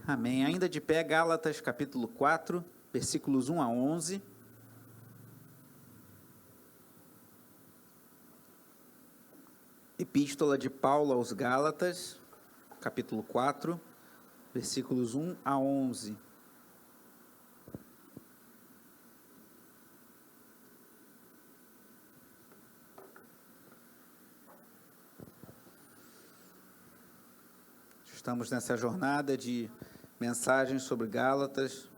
Amém. Ainda de pé, Gálatas, capítulo 4, versículos 1 a 11. Epístola de Paulo aos Gálatas, capítulo 4, versículos 1 a 11. Estamos nessa jornada de mensagens sobre Gálatas.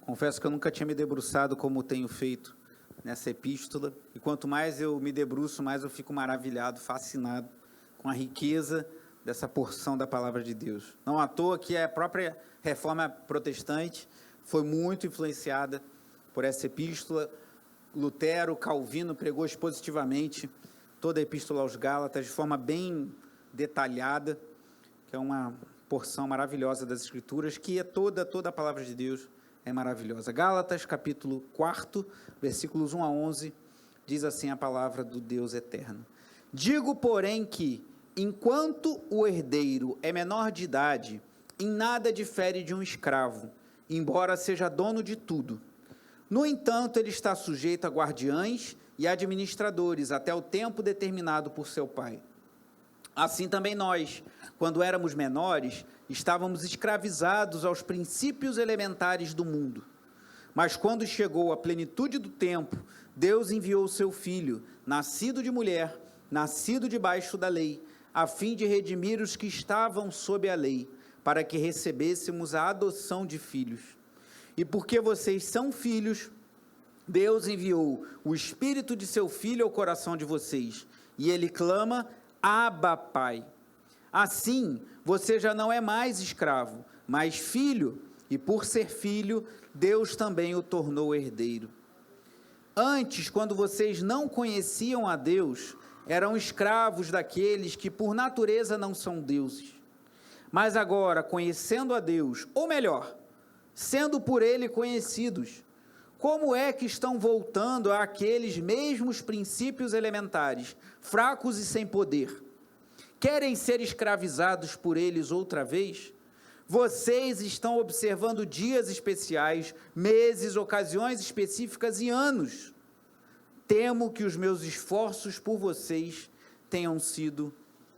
Confesso que eu nunca tinha me debruçado como tenho feito nessa epístola, e quanto mais eu me debruço, mais eu fico maravilhado, fascinado com a riqueza dessa porção da palavra de Deus. Não à toa que a própria reforma protestante foi muito influenciada por essa epístola. Lutero, Calvino pregou expositivamente toda a epístola aos Gálatas de forma bem detalhada, que é uma porção maravilhosa das Escrituras, que é toda a palavra de Deus é maravilhosa. Gálatas, capítulo 4, versículos 1 a 11, diz assim a palavra do Deus eterno. Digo, porém, que, enquanto o herdeiro é menor de idade, em nada difere de um escravo, embora seja dono de tudo. No entanto, ele está sujeito a guardiães e administradores, até o tempo determinado por seu pai. Assim também nós, quando éramos menores, estávamos escravizados aos princípios elementares do mundo. Mas quando chegou a plenitude do tempo, Deus enviou o seu Filho, nascido de mulher, nascido debaixo da lei, a fim de redimir os que estavam sob a lei, para que recebêssemos a adoção de filhos. E porque vocês são filhos, Deus enviou o Espírito de seu Filho ao coração de vocês, e ele clama: Abba, Pai. Assim, você já não é mais escravo, mas filho, e por ser filho, Deus também o tornou herdeiro. Antes, quando vocês não conheciam a Deus, eram escravos daqueles que por natureza não são deuses. Mas agora, conhecendo a Deus, ou melhor, sendo por Ele conhecidos, como é que estão voltando àqueles mesmos princípios elementares, fracos e sem poder? Querem ser escravizados por eles outra vez? Vocês estão observando dias especiais, meses, ocasiões específicas e anos. Temo que os meus esforços por vocês tenham sido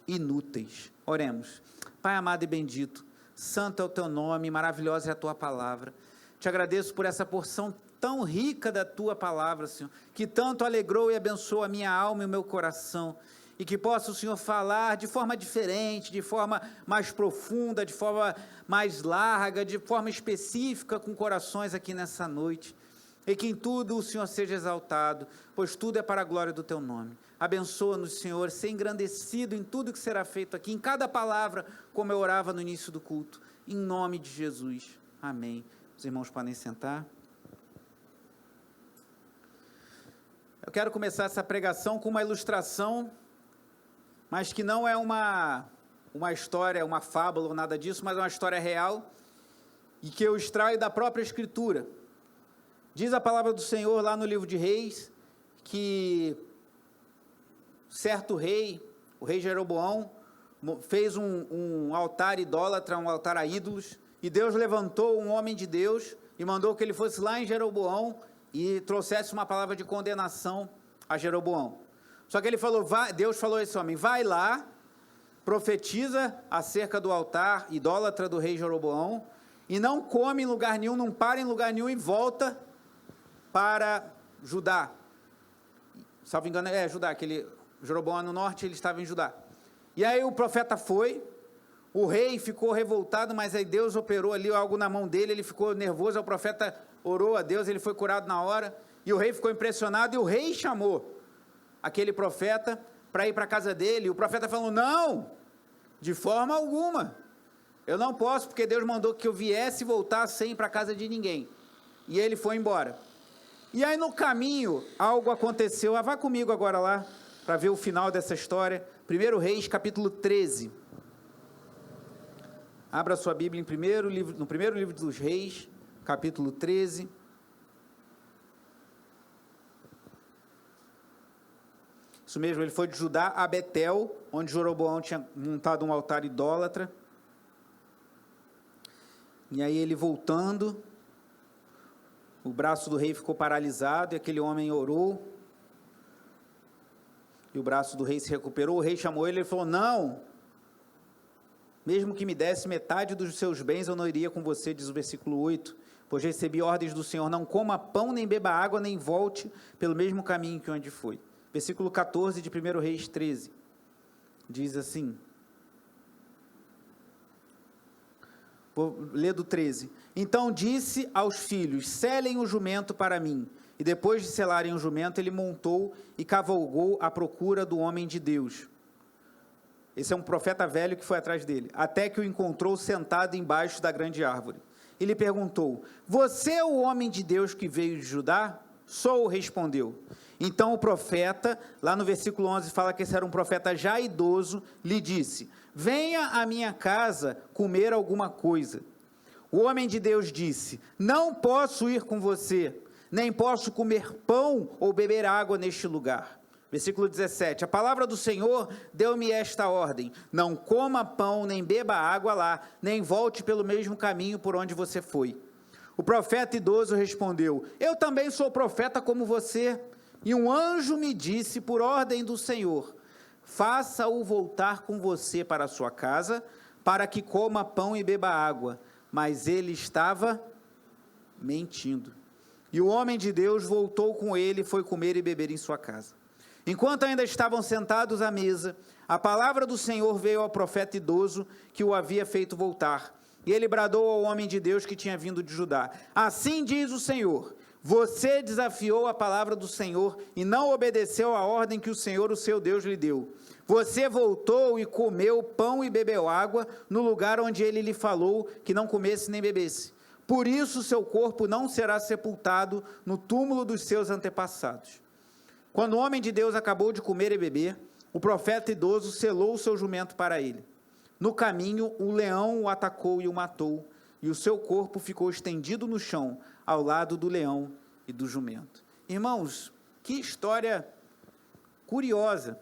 inúteis. Oremos. Pai amado e bendito, santo é o teu nome, maravilhosa é a tua palavra. Te agradeço por essa porção tão rica da tua palavra, Senhor, que tanto alegrou e abençoou a minha alma e o meu coração, e que possa o Senhor falar de forma diferente, de forma mais profunda, de forma mais larga, de forma específica com corações aqui nessa noite, e que em tudo o Senhor seja exaltado, pois tudo é para a glória do teu nome. Abençoa-nos, Senhor, ser engrandecido em tudo que será feito aqui, em cada palavra, como eu orava no início do culto, em nome de Jesus, amém. Os irmãos podem sentar. Eu quero começar essa pregação com uma ilustração, mas que não é uma história, uma fábula ou nada disso, mas é uma história real, e que eu extraio da própria Escritura. Diz a palavra do Senhor lá no livro de Reis, que certo rei, o rei Jeroboão, fez um altar idólatra, um altar a ídolos, e Deus levantou um homem de Deus, e mandou que ele fosse lá em Jeroboão, e trouxesse uma palavra de condenação a Jeroboão. Só que ele falou, Deus falou a esse homem, vai lá, profetiza acerca do altar idólatra do rei Jeroboão, e não come em lugar nenhum, não para em lugar nenhum, e volta para Judá. Salvo engano, Judá, aquele Jeroboão no norte, ele estava em Judá. E aí o profeta foi, o rei ficou revoltado, mas aí Deus operou ali algo na mão dele, ele ficou nervoso, o profeta orou a Deus, ele foi curado na hora, e o rei ficou impressionado, e o rei chamou aquele profeta para ir para a casa dele, e o profeta falou, não, de forma alguma, eu não posso, porque Deus mandou que eu viesse e voltasse sem ir para a casa de ninguém, e ele foi embora. E aí no caminho, algo aconteceu, vá comigo agora lá, para ver o final dessa história, 1 Reis, capítulo 13, abra sua Bíblia no primeiro livro dos Reis, capítulo 13, isso mesmo, ele foi de Judá a Betel, onde Jeroboão tinha montado um altar idólatra. E aí ele voltando, o braço do rei ficou paralisado, e aquele homem orou, e o braço do rei se recuperou. O rei chamou ele e falou: não, mesmo que me desse metade dos seus bens, eu não iria com você, diz o versículo 8, pois recebi ordens do Senhor: não coma pão, nem beba água, nem volte pelo mesmo caminho que onde foi. Versículo 14 de 1 Reis 13, diz assim, vou ler do 13, então disse aos filhos: selem o jumento para mim, e depois de selarem o jumento, ele montou e cavalgou à procura do homem de Deus. Esse é um profeta velho que foi atrás dele, até que o encontrou sentado embaixo da grande árvore. Ele perguntou: você é o homem de Deus que veio de Judá? Sou, respondeu. Então o profeta, lá no versículo 11, fala que esse era um profeta já idoso, lhe disse: venha à minha casa comer alguma coisa. O homem de Deus disse: não posso ir com você, nem posso comer pão ou beber água neste lugar. Versículo 17, a palavra do Senhor deu-me esta ordem: não coma pão, nem beba água lá, nem volte pelo mesmo caminho por onde você foi. O profeta idoso respondeu: eu também sou profeta como você, e um anjo me disse, por ordem do Senhor: faça-o voltar com você para a sua casa, para que coma pão e beba água. Mas ele estava mentindo. E o homem de Deus voltou com ele e foi comer e beber em sua casa. Enquanto ainda estavam sentados à mesa, a palavra do Senhor veio ao profeta idoso que o havia feito voltar. E ele bradou ao homem de Deus que tinha vindo de Judá: assim diz o Senhor, você desafiou a palavra do Senhor e não obedeceu à ordem que o Senhor, o seu Deus, lhe deu. Você voltou e comeu pão e bebeu água no lugar onde ele lhe falou que não comesse nem bebesse. Por isso seu corpo não será sepultado no túmulo dos seus antepassados. Quando o homem de Deus acabou de comer e beber, o profeta idoso selou o seu jumento para ele. No caminho, o leão o atacou e o matou, e o seu corpo ficou estendido no chão, ao lado do leão e do jumento. Irmãos, que história curiosa.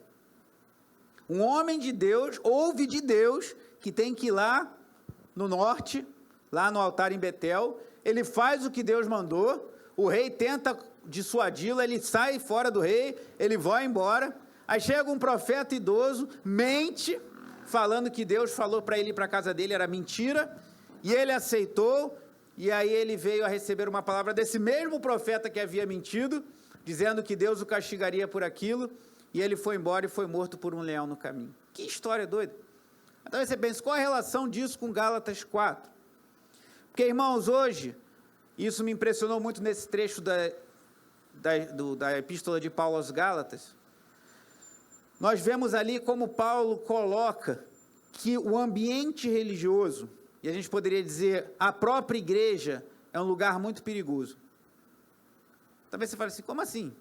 Um homem de Deus, ouve de Deus, que tem que ir lá no norte, lá no altar em Betel, ele faz o que Deus mandou, o rei tenta dissuadi-lo, ele sai fora do rei, ele vai embora, aí chega um profeta idoso, mente, falando que Deus falou para ele ir para a casa dele, era mentira, e ele aceitou, e aí ele veio a receber uma palavra desse mesmo profeta que havia mentido, dizendo que Deus o castigaria por aquilo, e ele foi embora e foi morto por um leão no caminho. Que história doida. Então você pensa, qual a relação disso com Gálatas 4? Porque, irmãos, hoje, isso me impressionou muito nesse trecho da epístola de Paulo aos Gálatas, nós vemos ali como Paulo coloca que o ambiente religioso, e a gente poderia dizer, a própria igreja, é um lugar muito perigoso. Talvez você fale assim, como assim?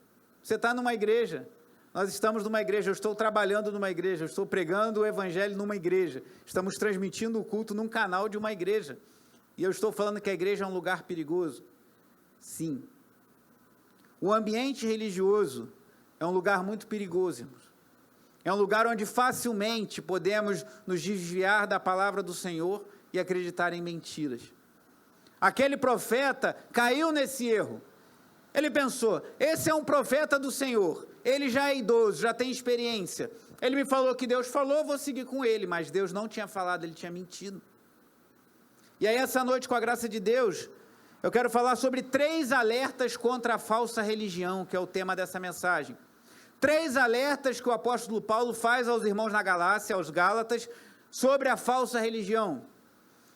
Você está numa igreja, nós estamos numa igreja, eu estou trabalhando numa igreja, eu estou pregando o evangelho numa igreja, estamos transmitindo o culto num canal de uma igreja, e eu estou falando que a igreja é um lugar perigoso? Sim. O ambiente religioso é um lugar muito perigoso, irmãos. É um lugar onde facilmente podemos nos desviar da palavra do Senhor e acreditar em mentiras. Aquele profeta caiu nesse erro. Ele pensou, esse é um profeta do Senhor, ele já é idoso, já tem experiência. Ele me falou que Deus falou, vou seguir com ele, mas Deus não tinha falado, ele tinha mentido. E aí essa noite, com a graça de Deus, eu quero falar sobre 3 alertas contra a falsa religião, que é o tema dessa mensagem. 3 alertas que o apóstolo Paulo faz aos irmãos na Galácia, aos Gálatas, sobre a falsa religião.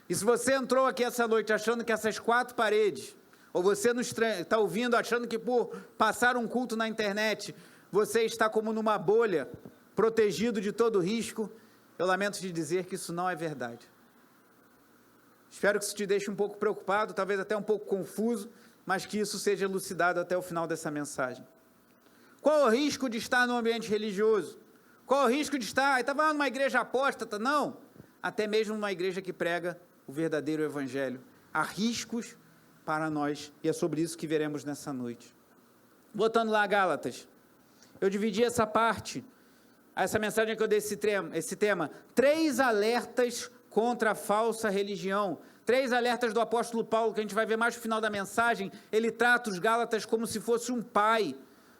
E se você entrou aqui essa noite achando que essas 4 paredes, ou você está ouvindo achando que por passar um culto na internet, você está como numa bolha, protegido de todo risco, eu lamento te dizer que isso não é verdade. Espero que isso te deixe um pouco preocupado, talvez até um pouco confuso, mas que isso seja elucidado até o final dessa mensagem. Qual o risco de estar no ambiente religioso? Qual o risco de estar, estava numa igreja apóstata? Não, até mesmo numa igreja que prega o verdadeiro evangelho. Há riscos para nós, e é sobre isso que veremos nessa noite. Voltando lá a Gálatas, eu dividi essa parte, essa mensagem que eu dei esse tema, 3 alertas contra a falsa religião, 3 alertas do apóstolo Paulo, que a gente vai ver mais no final da mensagem. Ele trata os Gálatas como se fosse um pai,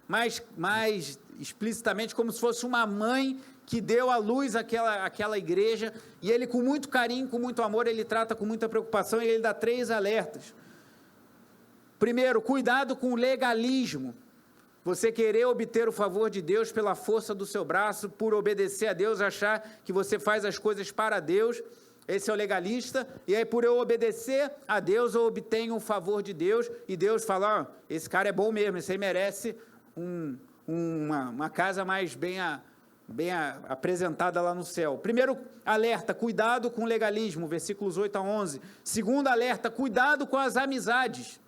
mais explicitamente como se fosse uma mãe que deu à luz aquela igreja, e ele com muito carinho, com muito amor, ele trata com muita preocupação, e ele dá 3 alertas. Primeiro, cuidado com o legalismo. Você querer obter o favor de Deus pela força do seu braço, por obedecer a Deus, achar que você faz as coisas para Deus, esse é o legalista, e aí por eu obedecer a Deus, eu obtenho o favor de Deus, e Deus fala, ó, esse cara é bom mesmo, esse aí merece uma casa mais bem apresentada lá no céu. Primeiro alerta, cuidado com o legalismo, versículos 8 a 11. Segundo alerta, cuidado com as amizades.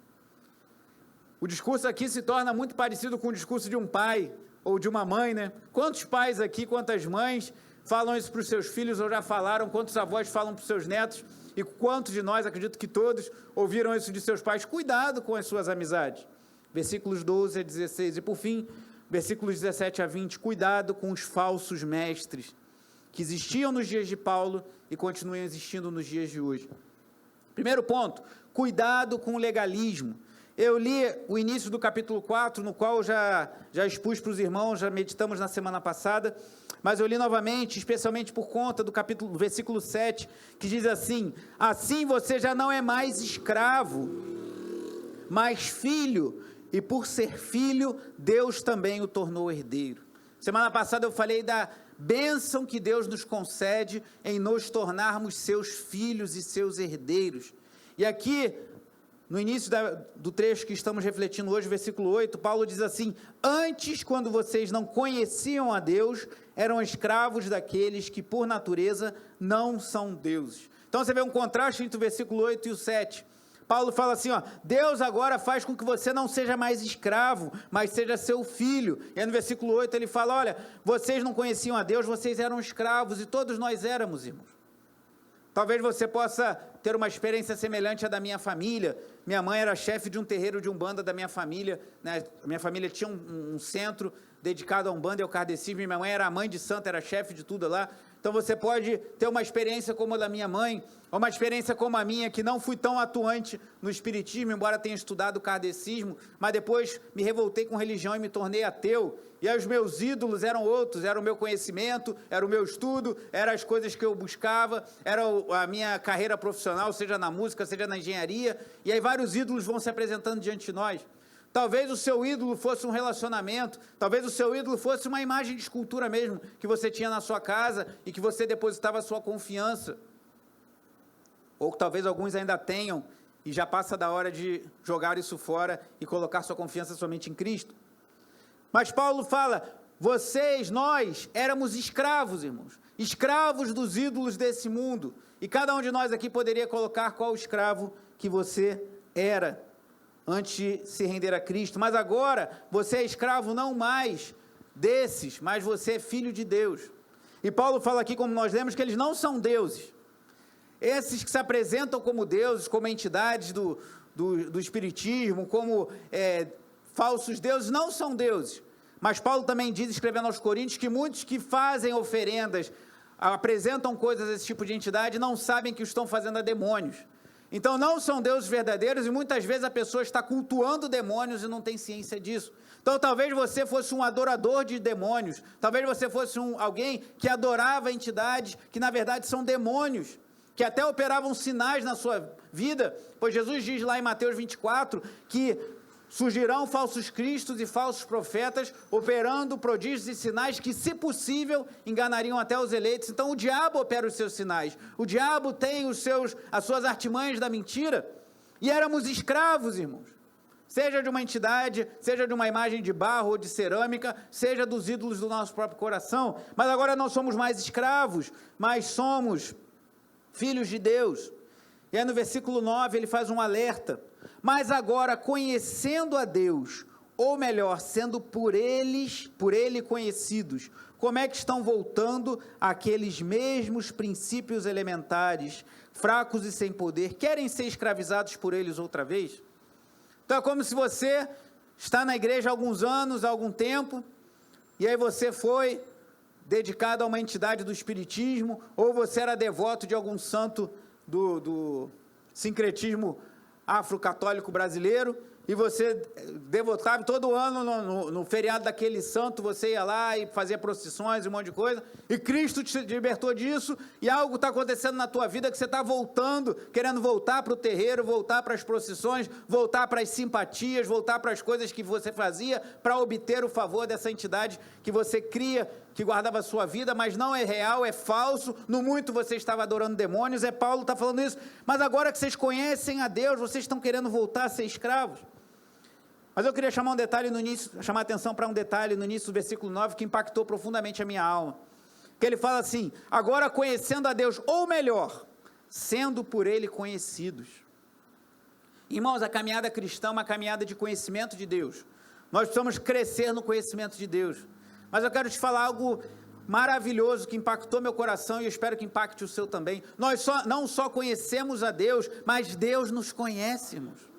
O discurso aqui se torna muito parecido com o discurso de um pai ou de uma mãe, né? Quantos pais aqui, quantas mães falam isso para os seus filhos ou já falaram? Quantos avós falam para os seus netos? E quantos de nós, acredito que todos, ouviram isso de seus pais? Cuidado com as suas amizades. Versículos 12 a 16. E por fim, versículos 17 a 20. Cuidado com os falsos mestres que existiam nos dias de Paulo e continuam existindo nos dias de hoje. Primeiro ponto, cuidado com o legalismo. Eu li o início do capítulo 4, no qual já expus para os irmãos, já meditamos na semana passada, mas eu li novamente, especialmente por conta do versículo 7, que diz assim, assim você já não é mais escravo, mas filho, e por ser filho, Deus também o tornou herdeiro. Semana passada eu falei da bênção que Deus nos concede em nos tornarmos seus filhos e seus herdeiros. E aqui, no início do trecho que estamos refletindo hoje, versículo 8, Paulo diz assim, antes, quando vocês não conheciam a Deus, eram escravos daqueles que, por natureza, não são deuses. Então, você vê um contraste entre o versículo 8 e o 7. Paulo fala assim, ó, Deus agora faz com que você não seja mais escravo, mas seja seu filho. E aí no versículo 8 ele fala, olha, vocês não conheciam a Deus, vocês eram escravos, e todos nós éramos, irmãos. Talvez você possa ter uma experiência semelhante à da minha família. Minha mãe era chefe de um terreiro de umbanda da minha família, né? Minha família tinha um centro dedicado a umbanda e ao kardecismo, e minha mãe era a mãe de santo, era chefe de tudo lá. Então você pode ter uma experiência como a da minha mãe, ou uma experiência como a minha, que não fui tão atuante no espiritismo, embora tenha estudado o kardecismo, mas depois me revoltei com religião e me tornei ateu, e aí os meus ídolos eram outros, era o meu conhecimento, era o meu estudo, eram as coisas que eu buscava, era a minha carreira profissional, seja na música, seja na engenharia, e aí vários ídolos vão se apresentando diante de nós. Talvez o seu ídolo fosse um relacionamento, talvez o seu ídolo fosse uma imagem de escultura mesmo, que você tinha na sua casa e que você depositava a sua confiança. Ou talvez alguns ainda tenham e já passa da hora de jogar isso fora e colocar sua confiança somente em Cristo. Mas Paulo fala, nós éramos escravos, irmãos, escravos dos ídolos desse mundo, e cada um de nós aqui poderia colocar qual escravo que você era antes de se render a Cristo, mas agora você é escravo não mais desses, mas você é filho de Deus. E Paulo fala aqui, como nós lemos, que eles não são deuses. Esses que se apresentam como deuses, como entidades do espiritismo, como falsos deuses, não são deuses. Mas Paulo também diz, escrevendo aos Coríntios, que muitos que fazem oferendas, apresentam coisas a esse tipo de entidade, não sabem que estão fazendo a demônios. Então não são deuses verdadeiros, e muitas vezes a pessoa está cultuando demônios e não tem ciência disso. Então talvez você fosse um adorador de demônios, talvez você fosse alguém que adorava entidades que na verdade são demônios, que até operavam sinais na sua vida, pois Jesus diz lá em Mateus 24, que surgirão falsos cristos e falsos profetas, operando prodígios e sinais que, se possível, enganariam até os eleitos. Então o diabo opera os seus sinais, o diabo tem as suas artimanhas da mentira, e éramos escravos, irmãos, seja de uma entidade, seja de uma imagem de barro ou de cerâmica, seja dos ídolos do nosso próprio coração, mas agora não somos mais escravos, mas somos filhos de Deus. E aí no versículo 9 ele faz um alerta, mas agora conhecendo a Deus, ou melhor, sendo por ele conhecidos, como é que estão voltando àqueles mesmos princípios elementares, fracos e sem poder, querem ser escravizados por eles outra vez? Então é como se você está na igreja há alguns anos, há algum tempo, e aí você foi dedicado a uma entidade do espiritismo, ou você era devoto de algum santo sincretismo afro-católico brasileiro, e você devotava todo ano, no feriado daquele santo, você ia lá e fazia procissões e um monte de coisa, e Cristo te libertou disso, e algo está acontecendo na tua vida que você está voltando, querendo voltar para o terreiro, voltar para as procissões, voltar para as simpatias, voltar para as coisas que você fazia para obter o favor dessa entidade que você cria, que guardava a sua vida, mas não é real, é falso, no muito você estava adorando demônios, Paulo está falando isso, mas agora que vocês conhecem a Deus, vocês estão querendo voltar a ser escravos. Mas eu queria chamar a atenção para um detalhe no início do versículo 9, que impactou profundamente a minha alma, que ele fala assim: agora conhecendo a Deus, ou melhor, sendo por Ele conhecidos. Irmãos, a caminhada cristã é uma caminhada de conhecimento de Deus, nós precisamos crescer no conhecimento de Deus, mas eu quero te falar algo maravilhoso que impactou meu coração e eu espero que impacte o seu também. Nós não só conhecemos a Deus, mas Deus nos conhece, irmãos.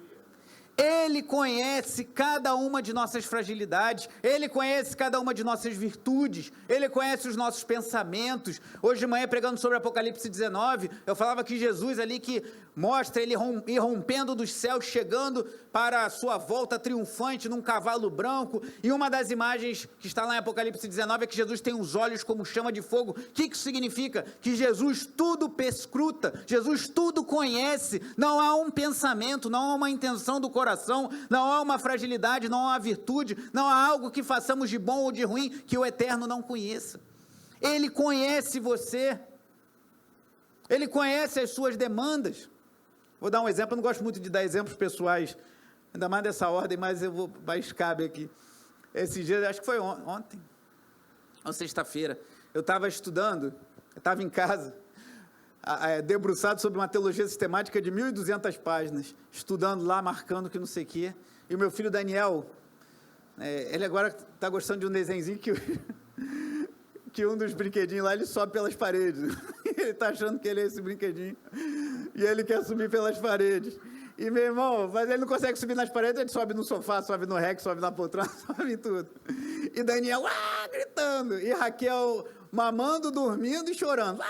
Ele conhece cada uma de nossas fragilidades, Ele conhece cada uma de nossas virtudes, Ele conhece os nossos pensamentos. Hoje de manhã, pregando sobre Apocalipse 19, eu falava que Jesus ali que mostra Ele irrompendo dos céus, chegando para a sua volta triunfante num cavalo branco, e uma das imagens que está lá em Apocalipse 19 é que Jesus tem os olhos como chama de fogo. O que isso significa? Que Jesus tudo perscruta, Jesus tudo conhece, não há um pensamento, não há uma intenção do coração, não há uma fragilidade, não há uma virtude, não há algo que façamos de bom ou de ruim que o Eterno não conheça. Ele conhece você, Ele conhece as suas demandas. Vou dar um exemplo, eu não gosto muito de dar exemplos pessoais, ainda mais dessa ordem, mas cabe aqui. Esses dias, acho que foi ontem, ou sexta-feira, eu estava estudando, eu estava em casa, debruçado sobre uma teologia sistemática de 1.200 páginas, estudando lá, marcando que não sei o quê, e o meu filho Daniel, ele agora está gostando de um desenhozinho que um dos brinquedinhos lá, ele sobe pelas paredes, ele está achando que ele é esse brinquedinho, e ele quer subir pelas paredes, e meu irmão, mas ele não consegue subir nas paredes, ele sobe no sofá, sobe no reck, sobe na poltrona, sobe em tudo, e Daniel, gritando, e Raquel mamando, dormindo e chorando,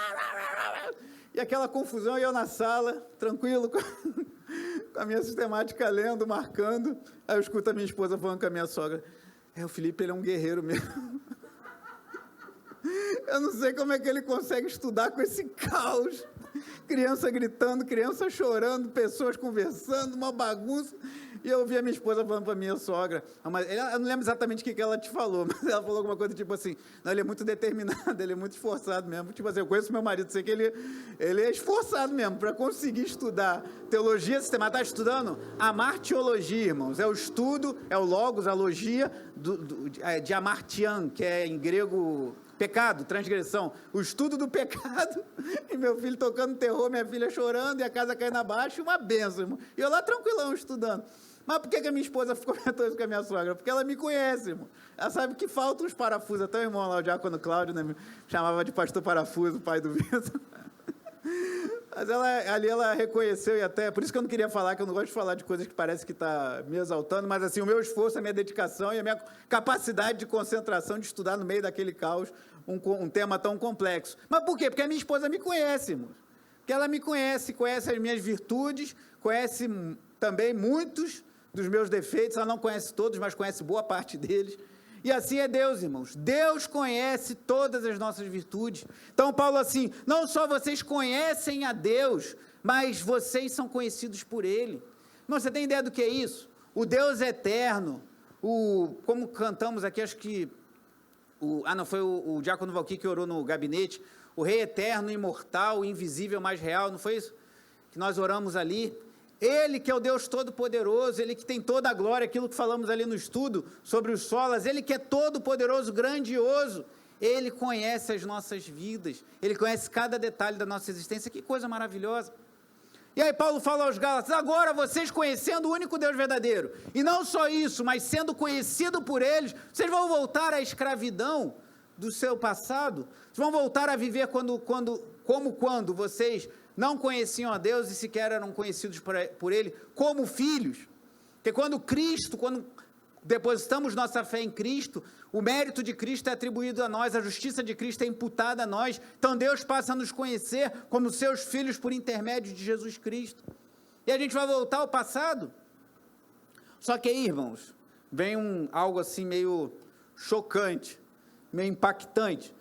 e aquela confusão, e eu na sala, tranquilo, com a minha sistemática lendo, marcando, aí eu escuto a minha esposa falando com a minha sogra, o Felipe, ele é um guerreiro mesmo, eu não sei como é que ele consegue estudar com esse caos, criança gritando, criança chorando, pessoas conversando, uma bagunça, e eu ouvi a minha esposa falando para a minha sogra, eu não lembro exatamente o que ela te falou, mas ela falou alguma coisa tipo assim, não, ele é muito determinado, ele é muito esforçado mesmo, tipo assim, eu conheço meu marido, sei que ele é esforçado mesmo, para conseguir estudar teologia sistemática, está estudando a martiologia, irmãos, é o estudo, é o logos, a logia de amartian, que é em grego pecado, transgressão, o estudo do pecado, e meu filho tocando terror, minha filha chorando, e a casa caindo abaixo, uma benção, irmão, e eu lá tranquilão estudando. Mas por que a minha esposa comentou isso com a minha sogra? Porque ela me conhece, irmão. Ela sabe que faltam os parafusos. Até o irmão lá, o diácono Cláudio, né, me chamava de pastor parafuso, o pai do Vitor. Mas ela reconheceu, e até, por isso que eu não queria falar, que eu não gosto de falar de coisas que parece que está me exaltando, mas assim, o meu esforço, a minha dedicação e a minha capacidade de concentração de estudar no meio daquele caos um tema tão complexo. Mas por quê? Porque a minha esposa me conhece, irmão. Porque ela me conhece as minhas virtudes, conhece também muitos dos meus defeitos, ela não conhece todos, mas conhece boa parte deles. E assim é Deus, irmãos. Deus conhece todas as nossas virtudes. Então, Paulo assim, não só vocês conhecem a Deus, mas vocês são conhecidos por Ele. Irmão, você tem ideia do que é isso? O Deus eterno, como cantamos aqui, acho que, foi o diácono Valquí que orou no gabinete, o Rei eterno, imortal, invisível, mais real, não foi isso? Que nós oramos ali. Ele que é o Deus Todo-Poderoso, Ele que tem toda a glória, aquilo que falamos ali no estudo sobre os solas, Ele que é todo-poderoso, grandioso, Ele conhece as nossas vidas, Ele conhece cada detalhe da nossa existência, que coisa maravilhosa. E aí Paulo fala aos Gálatas, agora vocês conhecendo o único Deus verdadeiro, e não só isso, mas sendo conhecido por eles, vocês vão voltar à escravidão do seu passado, vocês vão voltar a viver quando vocês não conheciam a Deus e sequer eram conhecidos por Ele como filhos, porque quando depositamos nossa fé em Cristo, o mérito de Cristo é atribuído a nós, a justiça de Cristo é imputada a nós, então Deus passa a nos conhecer como seus filhos por intermédio de Jesus Cristo. E a gente vai voltar ao passado. Só que aí, irmãos, vem algo assim meio chocante, meio impactante.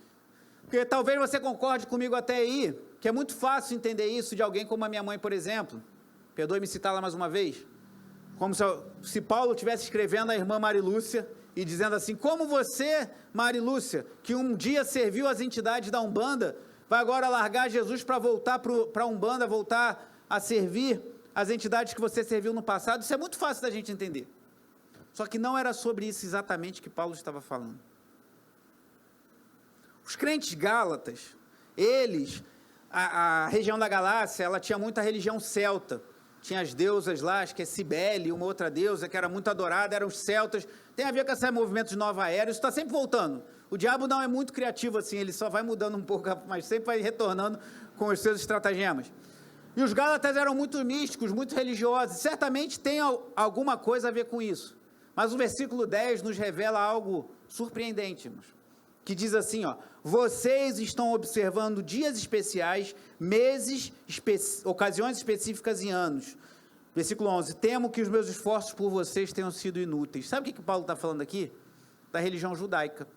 Porque talvez você concorde comigo até aí, que é muito fácil entender isso de alguém como a minha mãe, por exemplo. Perdoe-me citá-la mais uma vez. Como se Paulo estivesse escrevendo à irmã Marilúcia e dizendo assim: como você, Marilúcia, que um dia serviu as entidades da Umbanda, vai agora largar Jesus para voltar para a Umbanda, voltar a servir as entidades que você serviu no passado? Isso é muito fácil da gente entender. Só que não era sobre isso exatamente que Paulo estava falando. Os crentes gálatas, eles, a região da Galácia, ela tinha muita religião celta. Tinha as deusas lá, acho que é Cibele, uma outra deusa que era muito adorada, eram os celtas. Tem a ver com esse movimento de nova era, isso está sempre voltando. O diabo não é muito criativo assim, ele só vai mudando um pouco, mas sempre vai retornando com os seus estratagemas. E os gálatas eram muito místicos, muito religiosos, certamente tem alguma coisa a ver com isso. Mas o versículo 10 nos revela algo surpreendente, irmãos, que diz assim, ó: vocês estão observando dias especiais, meses, ocasiões específicas e anos. Versículo 11, temo que os meus esforços por vocês tenham sido inúteis. Sabe o que Paulo está falando aqui? Da religião judaica.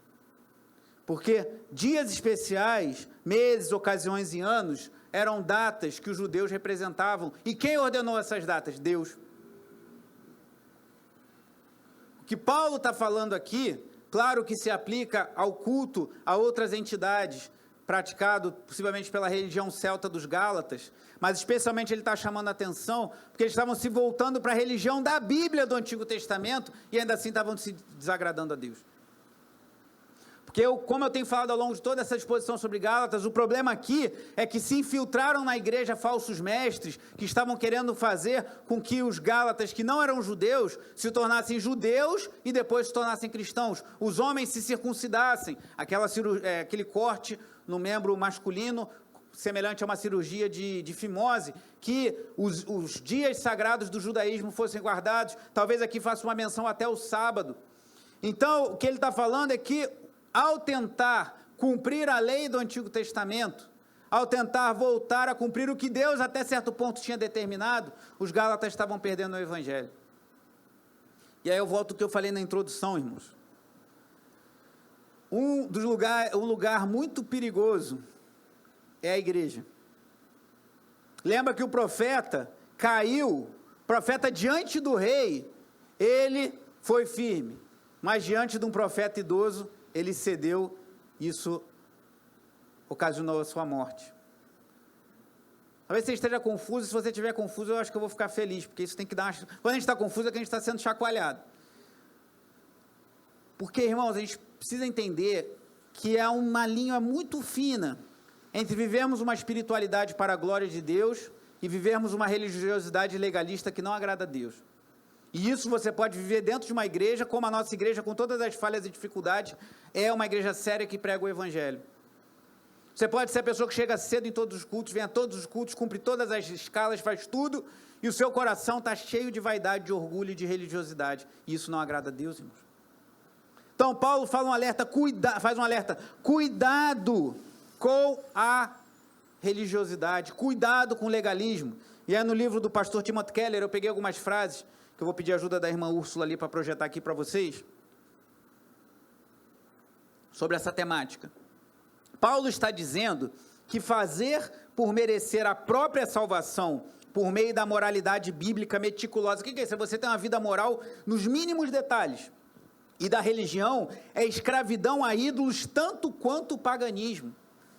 Porque dias especiais, meses, ocasiões e anos eram datas que os judeus representavam. E quem ordenou essas datas? Deus. O que Paulo está falando aqui, claro que se aplica ao culto a outras entidades, praticado possivelmente pela religião celta dos Gálatas, mas especialmente ele está chamando a atenção, porque eles estavam se voltando para a religião da Bíblia do Antigo Testamento, e ainda assim estavam se desagradando a Deus. Porque como eu tenho falado ao longo de toda essa exposição sobre Gálatas, o problema aqui é que se infiltraram na igreja falsos mestres, que estavam querendo fazer com que os Gálatas, que não eram judeus, se tornassem judeus e depois se tornassem cristãos. Os homens se circuncidassem, aquele corte no membro masculino, semelhante a uma cirurgia de fimose, que os dias sagrados do judaísmo fossem guardados. Talvez aqui faça uma menção até o sábado. Então, o que ele está falando é que, ao tentar cumprir a lei do Antigo Testamento, ao tentar voltar a cumprir o que Deus até certo ponto tinha determinado, os Gálatas estavam perdendo o Evangelho. E aí eu volto ao que eu falei na introdução, irmãos. Um lugar muito perigoso é a igreja. Lembra que o profeta caiu, profeta diante do rei, ele foi firme, mas diante de um profeta idoso, ele cedeu, isso ocasionou a sua morte. Talvez você esteja confuso, se você estiver confuso, eu acho que eu vou ficar feliz, porque isso tem que dar quando a gente está confuso, é que a gente está sendo chacoalhado. Porque, irmãos, a gente precisa entender que é uma linha muito fina entre vivermos uma espiritualidade para a glória de Deus e vivermos uma religiosidade legalista que não agrada a Deus. E isso você pode viver dentro de uma igreja, como a nossa igreja, com todas as falhas e dificuldades, é uma igreja séria que prega o Evangelho. Você pode ser a pessoa que chega cedo em todos os cultos, vem a todos os cultos, cumpre todas as escalas, faz tudo, e o seu coração está cheio de vaidade, de orgulho e de religiosidade. E isso não agrada a Deus, irmãos. Então, Paulo faz um alerta, cuidado com a religiosidade, cuidado com o legalismo. E é no livro do pastor Timothy Keller, eu peguei algumas frases, que eu vou pedir ajuda da irmã Úrsula ali para projetar aqui para vocês, sobre essa temática. Paulo está dizendo que fazer por merecer a própria salvação, por meio da moralidade bíblica meticulosa, o que é isso? Você tem uma vida moral nos mínimos detalhes, e da religião é escravidão a ídolos tanto quanto o paganismo.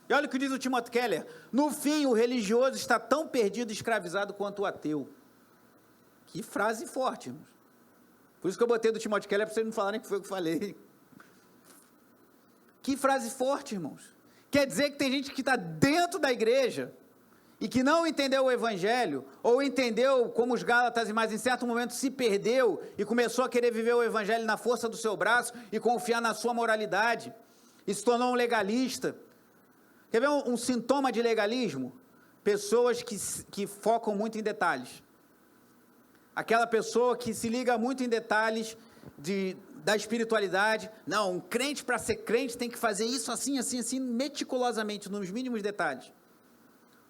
E olha o que diz o Timothy Keller: no fim, o religioso está tão perdido e escravizado quanto o ateu. Que frase forte, irmãos. Por isso que eu botei do Timothy Keller, para vocês não falarem que foi o que eu falei. Que frase forte, irmãos. Quer dizer que tem gente que está dentro da igreja e que não entendeu o Evangelho, ou entendeu como os Gálatas, mas em certo momento se perdeu e começou a querer viver o Evangelho na força do seu braço e confiar na sua moralidade, e se tornou um legalista. Quer ver um sintoma de legalismo? Pessoas que focam muito em detalhes. Aquela pessoa que se liga muito em detalhes da espiritualidade. Não, um crente, para ser crente, tem que fazer isso assim, assim, assim, meticulosamente, nos mínimos detalhes.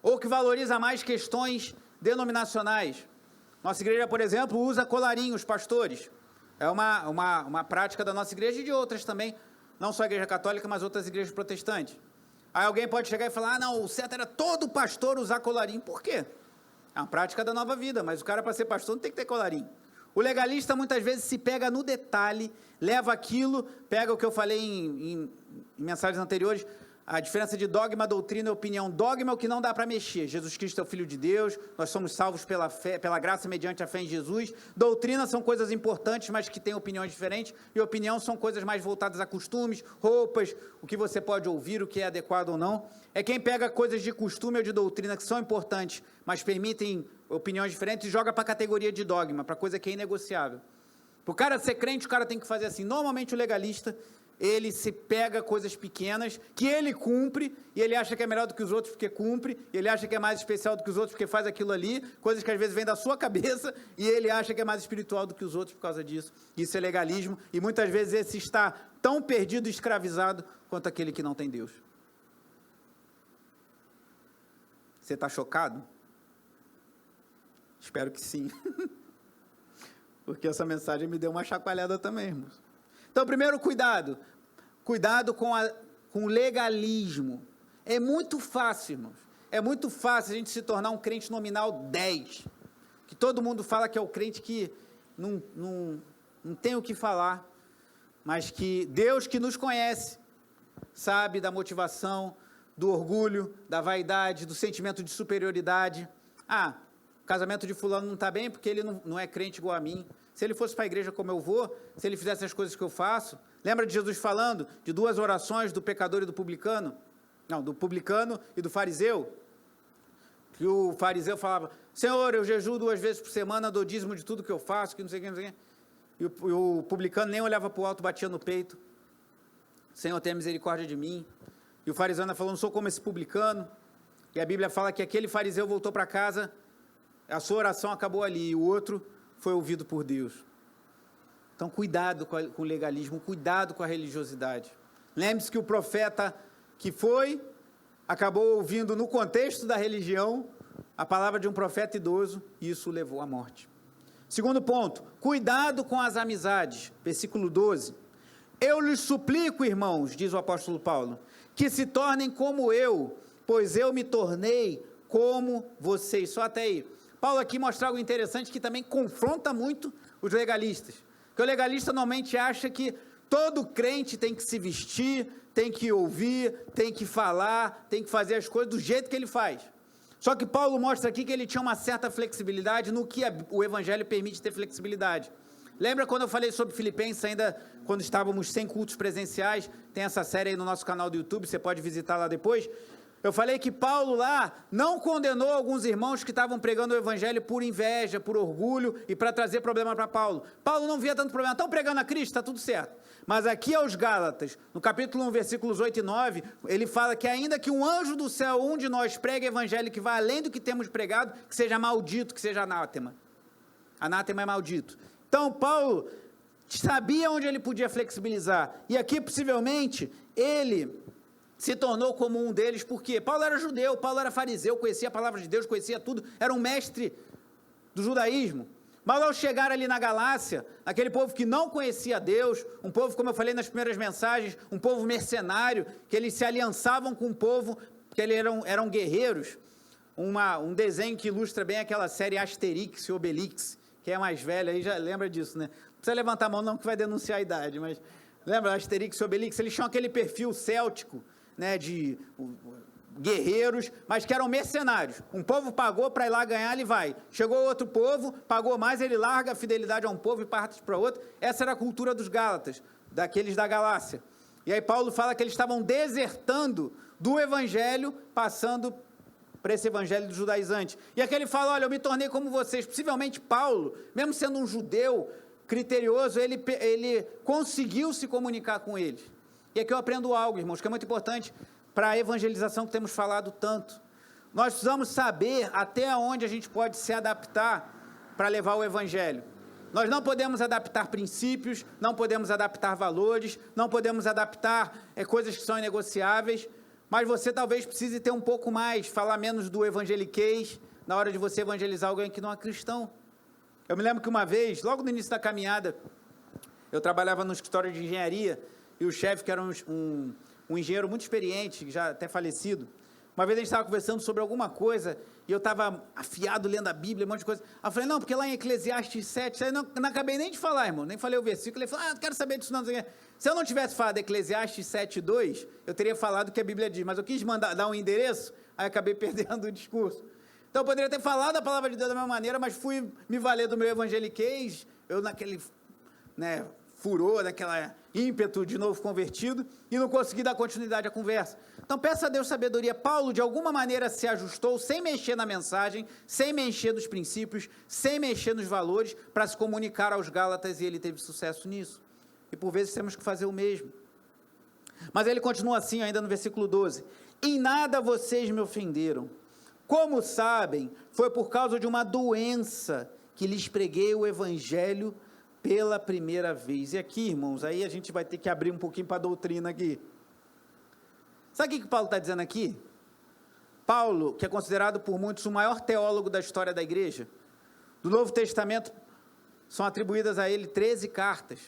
Ou que valoriza mais questões denominacionais. Nossa igreja, por exemplo, usa colarinho, os pastores. É uma prática da nossa igreja e de outras também, não só a igreja católica, mas outras igrejas protestantes. Aí alguém pode chegar e falar, não, o certo era todo pastor usar colarinho. Por quê? É uma prática da nova vida, mas o cara para ser pastor não tem que ter colarinho. O legalista muitas vezes se pega no detalhe, leva aquilo, pega o que eu falei em mensagens anteriores, a diferença de dogma, doutrina e opinião. Dogma é o que não dá para mexer. Jesus Cristo é o Filho de Deus, nós somos salvos pela fé, pela graça mediante a fé em Jesus. Doutrina são coisas importantes, mas que têm opiniões diferentes. E opinião são coisas mais voltadas a costumes, roupas, o que você pode ouvir, o que é adequado ou não. É quem pega coisas de costume ou de doutrina que são importantes, mas permitem opiniões diferentes e joga para a categoria de dogma, para coisa que é inegociável. Para o cara ser crente, o cara tem que fazer assim. Normalmente o legalista, ele se pega coisas pequenas, que ele cumpre, e ele acha que é melhor do que os outros porque cumpre, e ele acha que é mais especial do que os outros porque faz aquilo ali, coisas que às vezes vêm da sua cabeça, e ele acha que é mais espiritual do que os outros por causa disso. Isso é legalismo, e muitas vezes esse está tão perdido e escravizado quanto aquele que não tem Deus. Você está chocado? Espero que sim. Porque essa mensagem me deu uma chacoalhada também, irmãos. Então, primeiro, cuidado com o legalismo. É muito fácil, irmãos, é muito fácil a gente se tornar um crente nominal 10, que todo mundo fala que é o crente que não tem o que falar, mas que Deus que nos conhece, sabe da motivação, do orgulho, da vaidade, do sentimento de superioridade. O casamento de fulano não está bem porque ele não é crente igual a mim. Se ele fosse para a igreja como eu vou, se ele fizesse as coisas que eu faço, lembra de Jesus falando de duas orações do pecador e do publicano? Não, do publicano e do fariseu. Que o fariseu falava, Senhor, eu jejuo 2 vezes por semana, dou dízimo de tudo que eu faço, que não sei o que, não sei o que. E o publicano nem olhava para o alto, batia no peito. Senhor, tenha misericórdia de mim. E o fariseu ainda falou, não sou como esse publicano. E a Bíblia fala que aquele fariseu voltou para casa, a sua oração acabou ali, e o outro foi ouvido por Deus. Então, cuidado com o legalismo, cuidado com a religiosidade. Lembre-se que o profeta que acabou ouvindo no contexto da religião, a palavra de um profeta idoso, e isso o levou à morte. Segundo ponto, cuidado com as amizades. Versículo 12. Eu lhes suplico, irmãos, diz o apóstolo Paulo, que se tornem como eu, pois eu me tornei como vocês. Só até aí. Paulo aqui mostra algo interessante que também confronta muito os legalistas. Porque o legalista normalmente acha que todo crente tem que se vestir, tem que ouvir, tem que falar, tem que fazer as coisas do jeito que ele faz. Só que Paulo mostra aqui que ele tinha uma certa flexibilidade no que o evangelho permite ter flexibilidade. Lembra quando eu falei sobre Filipenses, ainda quando estávamos sem cultos presenciais? Tem essa série aí no nosso canal do YouTube, você pode visitar lá depois. Eu falei que Paulo lá não condenou alguns irmãos que estavam pregando o evangelho por inveja, por orgulho e para trazer problema para Paulo. Paulo não via tanto problema, estão pregando a Cristo, está tudo certo. Mas aqui aos Gálatas, no capítulo 1, versículos 8 e 9, ele fala que ainda que um anjo do céu, um de nós, pregue evangelho que vá além do que temos pregado, que seja maldito, que seja anátema. Anátema é maldito. Então Paulo sabia onde ele podia flexibilizar. E aqui possivelmente ele se tornou como um deles, porque Paulo era judeu, Paulo era fariseu, conhecia a palavra de Deus, conhecia tudo, era um mestre do judaísmo. Mas ao chegar ali na Galácia, aquele povo que não conhecia Deus, um povo, como eu falei nas primeiras mensagens, um povo mercenário, que eles se aliançavam com um povo, que eles eram guerreiros, um desenho que ilustra bem aquela série Asterix e Obelix, que é mais velha, aí já lembra disso, né? Não precisa levantar a mão não, que vai denunciar a idade, mas lembra Asterix e Obelix? Eles tinham aquele perfil céltico, né, de guerreiros, mas que eram mercenários. Um povo pagou para ir lá ganhar, ele vai. Chegou outro povo, pagou mais, ele larga a fidelidade a um povo e parte para outro. Essa era a cultura dos Gálatas, daqueles da Galácia. E aí Paulo fala que eles estavam desertando do evangelho, passando para esse evangelho dos judaizantes. E aqui ele fala, olha, eu me tornei como vocês. Possivelmente Paulo, mesmo sendo um judeu criterioso, ele conseguiu se comunicar com eles. E aqui eu aprendo algo, irmãos, que é muito importante para a evangelização que temos falado tanto. Nós precisamos saber até onde a gente pode se adaptar para levar o evangelho. Nós não podemos adaptar princípios, não podemos adaptar valores, não podemos adaptar coisas que são inegociáveis, mas você talvez precise ter um pouco mais, falar menos do evangeliquez, na hora de você evangelizar alguém que não é cristão. Eu me lembro que uma vez, logo no início da caminhada, eu trabalhava no escritório de engenharia, e o chefe, que era um engenheiro muito experiente, já até falecido, uma vez a gente estava conversando sobre alguma coisa, e eu estava afiado lendo a Bíblia, um monte de coisa. Aí eu falei, não, porque lá em Eclesiastes 7, aí não acabei nem de falar, irmão, nem falei o versículo. Ele falou, não quero saber disso não. Se eu não tivesse falado Eclesiastes 7:2, eu teria falado o que a Bíblia diz, mas eu quis dar um endereço, aí acabei perdendo o discurso. Então eu poderia ter falado a palavra de Deus da mesma maneira, mas fui me valer do meu evangeliquez, eu naquele, furor, naquela ímpeto de novo convertido, e não consegui dar continuidade à conversa. Então peça a Deus sabedoria. Paulo de alguma maneira se ajustou, sem mexer na mensagem, sem mexer nos princípios, sem mexer nos valores, para se comunicar aos Gálatas, e ele teve sucesso nisso. E por vezes temos que fazer o mesmo. Mas ele continua assim ainda no versículo 12, em nada vocês me ofenderam, como sabem, foi por causa de uma doença que lhes preguei o evangelho pela primeira vez. E aqui, irmãos, aí a gente vai ter que abrir um pouquinho para a doutrina aqui. Sabe o que Paulo está dizendo aqui? Paulo, que é considerado por muitos o maior teólogo da história da igreja, do Novo Testamento, são atribuídas a ele 13 cartas.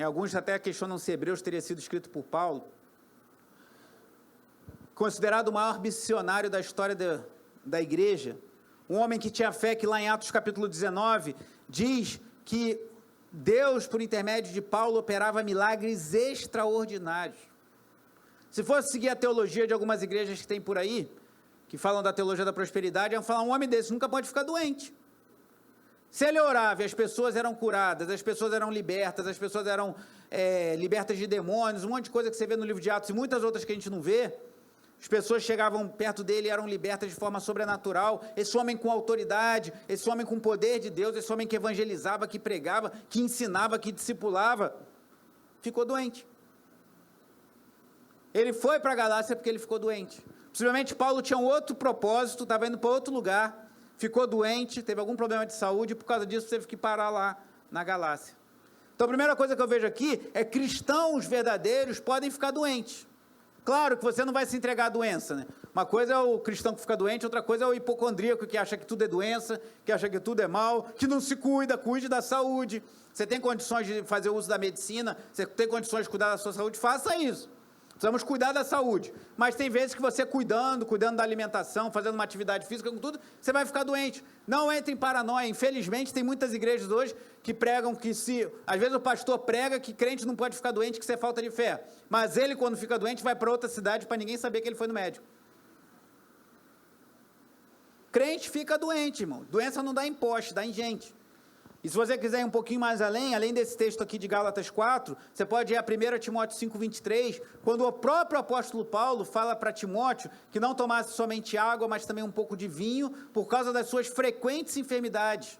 Alguns até questionam se Hebreus teria sido escrito por Paulo. Considerado o maior missionário da história da igreja, um homem que tinha fé, que lá em Atos capítulo 19, diz que Deus, por intermédio de Paulo, operava milagres extraordinários. Se fosse seguir a teologia de algumas igrejas que tem por aí, que falam da teologia da prosperidade, iam falar, um homem desse nunca pode ficar doente. Se ele orava e as pessoas eram curadas, as pessoas eram libertas, as pessoas eram libertas de demônios, um monte de coisa que você vê no livro de Atos e muitas outras que a gente não vê, as pessoas chegavam perto dele e eram libertas de forma sobrenatural. Esse homem com autoridade, esse homem com poder de Deus, esse homem que evangelizava, que pregava, que ensinava, que discipulava, ficou doente. Ele foi para a Galácia porque ele ficou doente. Possivelmente Paulo tinha um outro propósito, estava indo para outro lugar, ficou doente, teve algum problema de saúde, e por causa disso teve que parar lá na Galácia. Então a primeira coisa que eu vejo aqui é que cristãos verdadeiros podem ficar doentes. Claro que você não vai se entregar à doença, né? Uma coisa é o cristão que fica doente, outra coisa é o hipocondríaco que acha que tudo é doença, que acha que tudo é mal, que não se cuida, cuide da saúde. Você tem condições de fazer uso da medicina, você tem condições de cuidar da sua saúde, faça isso. Precisamos cuidar da saúde, mas tem vezes que você cuidando da alimentação, fazendo uma atividade física, com tudo, você vai ficar doente. Não entre em paranoia. Infelizmente, tem muitas igrejas hoje que pregam que às vezes o pastor prega que crente não pode ficar doente, que isso é falta de fé, mas ele, quando fica doente, vai para outra cidade para ninguém saber que ele foi no médico. Crente fica doente, irmão. Doença não dá em poste, dá em gente. E se você quiser ir um pouquinho mais além desse texto aqui de Gálatas 4, você pode ir a 1 Timóteo 5:23, quando o próprio apóstolo Paulo fala para Timóteo que não tomasse somente água, mas também um pouco de vinho, por causa das suas frequentes enfermidades.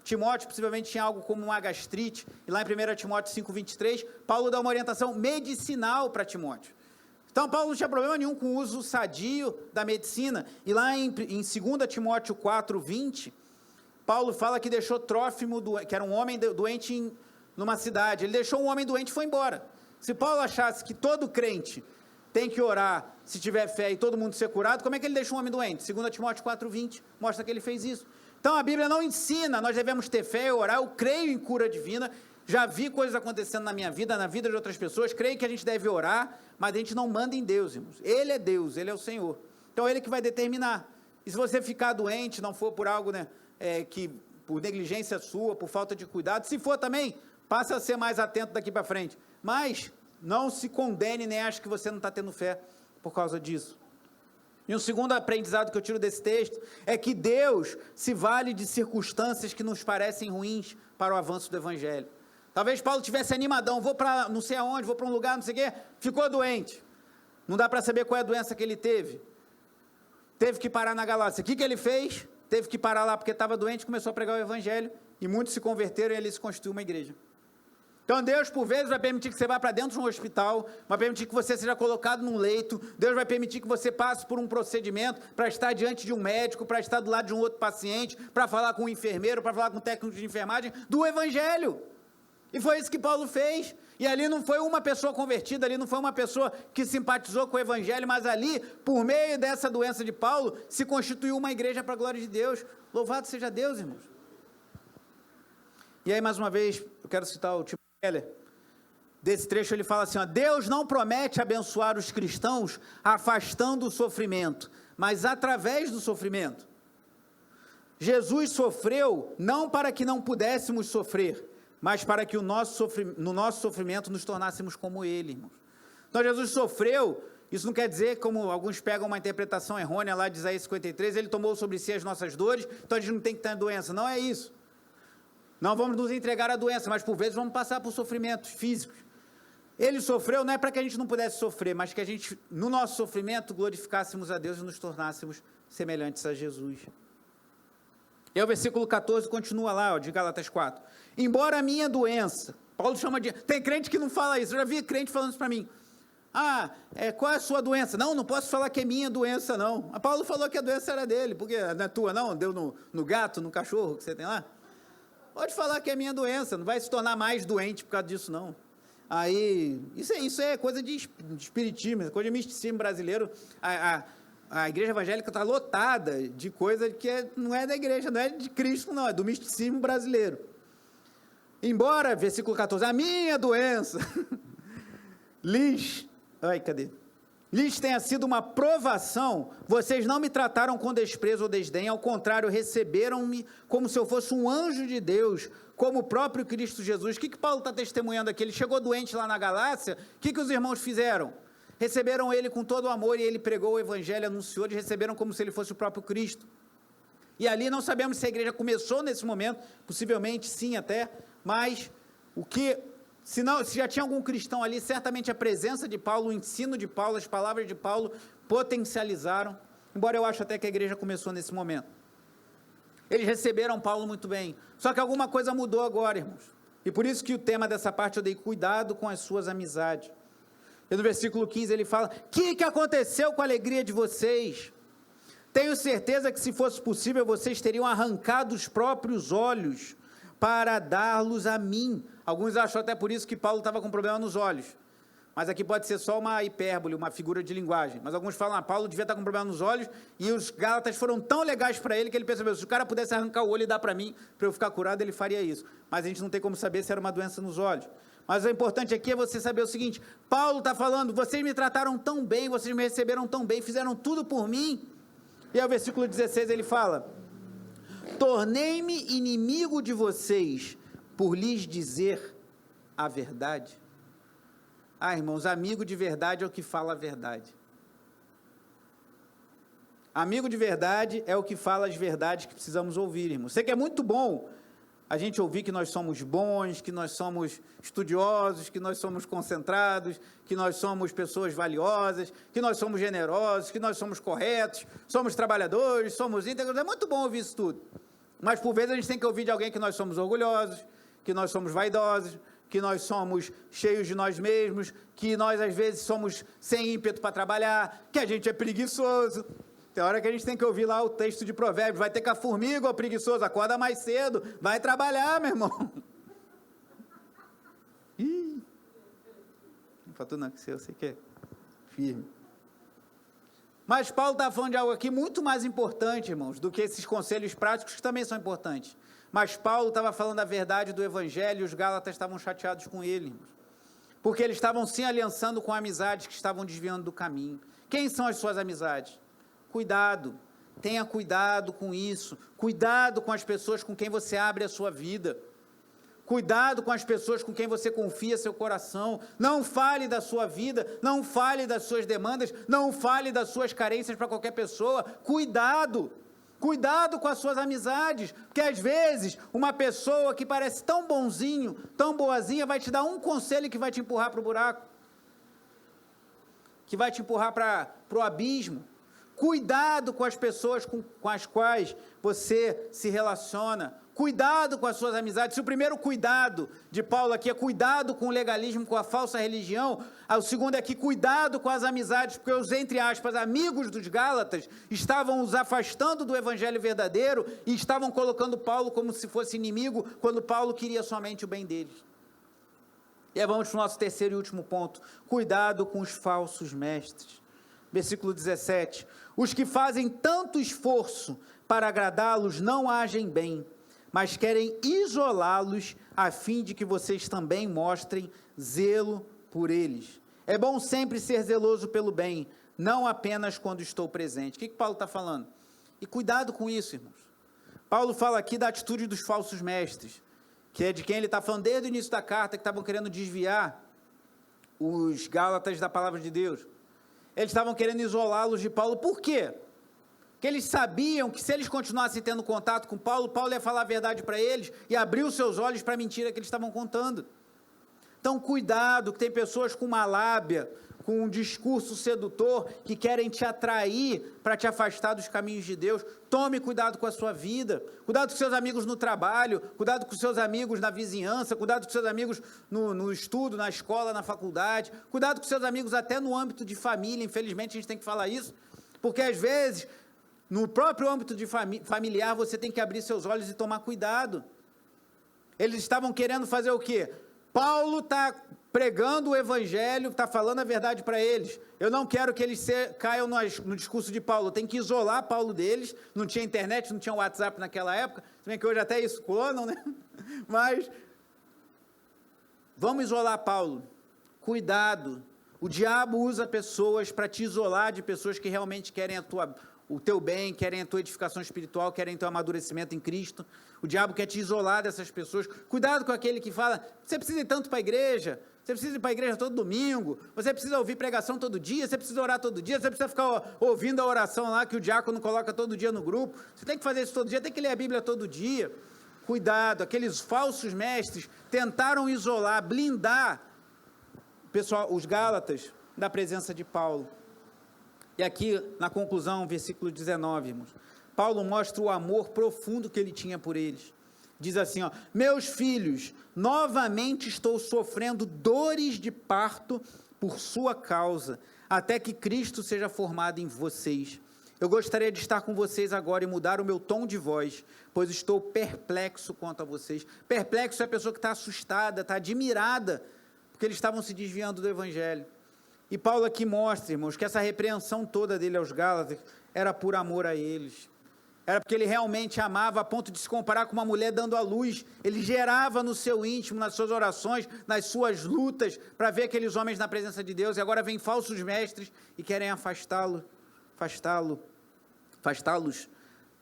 Timóteo possivelmente tinha algo como uma gastrite, e lá em 1 Timóteo 5:23, Paulo dá uma orientação medicinal para Timóteo. Então Paulo não tinha problema nenhum com o uso sadio da medicina, e lá em 2 Timóteo 4:20, Paulo fala que deixou Trófimo, que era um homem doente numa cidade. Ele deixou um homem doente e foi embora. Se Paulo achasse que todo crente tem que orar se tiver fé e todo mundo ser curado, como é que ele deixou um homem doente? 2 Timóteo 4:20 mostra que ele fez isso. Então a Bíblia não ensina, nós devemos ter fé e orar. Eu creio em cura divina, já vi coisas acontecendo na minha vida, na vida de outras pessoas, creio que a gente deve orar, mas a gente não manda em Deus, irmãos. Ele é Deus, Ele é o Senhor. Então Ele que vai determinar. E se você ficar doente, não for por algo, que por negligência sua, por falta de cuidado, se for também, passa a ser mais atento daqui para frente, mas não se condene, nem ache que você não está tendo fé por causa disso. E um segundo aprendizado que eu tiro desse texto, é que Deus se vale de circunstâncias que nos parecem ruins para o avanço do evangelho. Talvez Paulo tivesse animadão, vou para não sei aonde, vou para um lugar, não sei o quê, ficou doente, não dá para saber qual é a doença que ele teve que parar na Galácia. O que ele fez? Teve que parar lá porque estava doente, começou a pregar o evangelho, e muitos se converteram e ali se constituiu uma igreja. Então Deus, por vezes, vai permitir que você vá para dentro de um hospital, vai permitir que você seja colocado num leito, Deus vai permitir que você passe por um procedimento, para estar diante de um médico, para estar do lado de um outro paciente, para falar com um enfermeiro, para falar com um técnico de enfermagem, do evangelho. E foi isso que Paulo fez, e ali não foi uma pessoa convertida, ali não foi uma pessoa que simpatizou com o evangelho, mas ali, por meio dessa doença de Paulo, se constituiu uma igreja para a glória de Deus. Louvado seja Deus, irmãos. E aí, mais uma vez, eu quero citar o Tim Keller. Desse trecho ele fala assim, ó, Deus não promete abençoar os cristãos afastando o sofrimento, mas através do sofrimento. Jesus sofreu não para que não pudéssemos sofrer, mas para que no nosso sofrimento nos tornássemos como Ele, irmãos. Então Jesus sofreu, isso não quer dizer, como alguns pegam uma interpretação errônea lá de Isaías 53, Ele tomou sobre si as nossas dores, então a gente não tem que ter doença. Não é isso. Não vamos nos entregar à doença, mas por vezes vamos passar por sofrimentos físicos. Ele sofreu não é para que a gente não pudesse sofrer, mas que a gente, no nosso sofrimento, glorificássemos a Deus e nos tornássemos semelhantes a Jesus. E o versículo 14 continua lá, ó, de Gálatas 4. Embora a minha doença, Paulo chama de... Tem crente que não fala isso, eu já vi crente falando isso para mim. Qual é a sua doença? Não posso falar que é minha doença, não. A Paulo falou que a doença era dele, porque não é tua, não? Deu no gato, no cachorro que você tem lá? Pode falar que é minha doença, não vai se tornar mais doente por causa disso, não. Aí, isso é coisa de espiritismo, coisa de misticismo brasileiro. A igreja evangélica está lotada de coisa que não é da igreja, não é de Cristo, não, é do misticismo brasileiro. Embora, versículo 14, a minha doença lhes tenha sido uma provação, vocês não me trataram com desprezo ou desdém, ao contrário, receberam-me como se eu fosse um anjo de Deus, como o próprio Cristo Jesus. O que Paulo está testemunhando aqui? Ele chegou doente lá na Galácia, o que os irmãos fizeram? Receberam ele com todo o amor, e ele pregou o evangelho, anunciou, eles receberam como se ele fosse o próprio Cristo. E ali não sabemos se a igreja começou nesse momento, possivelmente sim até, mas se já tinha algum cristão ali, certamente a presença de Paulo, o ensino de Paulo, as palavras de Paulo potencializaram, embora eu acho até que a igreja começou nesse momento. Eles receberam Paulo muito bem, só que alguma coisa mudou agora, irmãos, e por isso que o tema dessa parte eu dei cuidado com as suas amizades. E no versículo 15 ele fala, o que aconteceu com a alegria de vocês? Tenho certeza que se fosse possível, vocês teriam arrancado os próprios olhos para dar-los a mim. Alguns acham até por isso que Paulo estava com problema nos olhos, mas aqui pode ser só uma hipérbole, uma figura de linguagem, mas alguns falam, Paulo devia estar com problema nos olhos, e os Gálatas foram tão legais para ele, que ele percebeu, se o cara pudesse arrancar o olho e dar para mim, para eu ficar curado, ele faria isso, mas a gente não tem como saber se era uma doença nos olhos. Mas o importante aqui é você saber o seguinte, Paulo está falando, vocês me trataram tão bem, vocês me receberam tão bem, fizeram tudo por mim, e ao versículo 16 ele fala, tornei-me inimigo de vocês, por lhes dizer a verdade. Irmãos, amigo de verdade é o que fala a verdade. Amigo de verdade é o que fala as verdades que precisamos ouvir, irmãos. Sei que é muito bom a gente ouvir que nós somos bons, que nós somos estudiosos, que nós somos concentrados, que nós somos pessoas valiosas, que nós somos generosos, que nós somos corretos, somos trabalhadores, somos íntegros. É muito bom ouvir isso tudo. Mas por vezes a gente tem que ouvir de alguém que nós somos orgulhosos, que nós somos vaidosos, que nós somos cheios de nós mesmos, que nós às vezes somos sem ímpeto para trabalhar, que a gente é preguiçoso. Tem hora que a gente tem que ouvir lá o texto de Provérbios, vai ter com a formiga, ó preguiçoso, acorda mais cedo, vai trabalhar, meu irmão. Ih, não faltou não, que eu sei que é firme. Mas Paulo está falando de algo aqui muito mais importante, irmãos, do que esses conselhos práticos que também são importantes. Mas Paulo estava falando a verdade do evangelho e os Gálatas estavam chateados com ele, irmãos, porque eles estavam se aliançando com amizades que estavam desviando do caminho. Quem são as suas amizades? Cuidado, tenha cuidado com isso, cuidado com as pessoas com quem você abre a sua vida, cuidado com as pessoas com quem você confia seu coração, não fale da sua vida, não fale das suas demandas, não fale das suas carências para qualquer pessoa, cuidado com as suas amizades, porque às vezes uma pessoa que parece tão bonzinho, tão boazinha, vai te dar um conselho que vai te empurrar para o buraco, que vai te empurrar para o abismo. Cuidado com as pessoas com as quais você se relaciona, cuidado com as suas amizades. Se o primeiro cuidado de Paulo aqui é cuidado com o legalismo, com a falsa religião, o segundo é aqui, cuidado com as amizades, porque os, entre aspas, amigos dos Gálatas estavam os afastando do evangelho verdadeiro e estavam colocando Paulo como se fosse inimigo, quando Paulo queria somente o bem deles. E aí vamos para o nosso terceiro e último ponto, cuidado com os falsos mestres. Versículo 17, os que fazem tanto esforço para agradá-los não agem bem, mas querem isolá-los a fim de que vocês também mostrem zelo por eles. É bom sempre ser zeloso pelo bem, não apenas quando estou presente. O que Paulo está falando? E cuidado com isso, irmãos. Paulo fala aqui da atitude dos falsos mestres, que é de quem ele está falando desde o início da carta, que estavam querendo desviar os Gálatas da palavra de Deus. Eles estavam querendo isolá-los de Paulo. Por quê? Porque eles sabiam que se eles continuassem tendo contato com Paulo, Paulo ia falar a verdade para eles e abrir os seus olhos para a mentira que eles estavam contando. Então, cuidado, que tem pessoas com uma lábia, com um discurso sedutor, que querem te atrair para te afastar dos caminhos de Deus. Tome cuidado com a sua vida, cuidado com seus amigos no trabalho, cuidado com seus amigos na vizinhança, cuidado com seus amigos no estudo, na escola, na faculdade, cuidado com seus amigos até no âmbito de família. Infelizmente, a gente tem que falar isso, porque às vezes, no próprio âmbito de familiar, você tem que abrir seus olhos e tomar cuidado. Eles estavam querendo fazer o quê? Paulo está pregando o evangelho, está falando a verdade para eles. Eu não quero que eles caiam no discurso de Paulo. Eu tenho que isolar Paulo deles. Não tinha internet, não tinha WhatsApp naquela época. Se bem que hoje até isso clonam, né? Mas vamos isolar Paulo. Cuidado. O diabo usa pessoas para te isolar de pessoas que realmente querem o teu bem, querem a tua edificação espiritual, querem teu amadurecimento em Cristo. O diabo quer te isolar dessas pessoas. Cuidado com aquele que fala, você precisa ir tanto para a igreja, você precisa ir para a igreja todo domingo, você precisa ouvir pregação todo dia, você precisa orar todo dia, você precisa ficar ouvindo a oração lá que o diácono coloca todo dia no grupo, você tem que fazer isso todo dia, tem que ler a Bíblia todo dia. Cuidado, aqueles falsos mestres tentaram isolar, blindar pessoal, os Gálatas da presença de Paulo. E aqui, na conclusão, versículo 19, irmãos, Paulo mostra o amor profundo que ele tinha por eles. Diz assim, ó, meus filhos, novamente estou sofrendo dores de parto por sua causa, até que Cristo seja formado em vocês. Eu gostaria de estar com vocês agora e mudar o meu tom de voz, pois estou perplexo quanto a vocês. Perplexo é a pessoa que está assustada, está admirada, porque eles estavam se desviando do evangelho. E Paulo aqui mostra, irmãos, que essa repreensão toda dele aos Gálatas era por amor a eles. Era porque ele realmente amava a ponto de se comparar com uma mulher dando à luz. Ele gerava no seu íntimo, nas suas orações, nas suas lutas, para ver aqueles homens na presença de Deus. E agora vem falsos mestres e querem afastá-los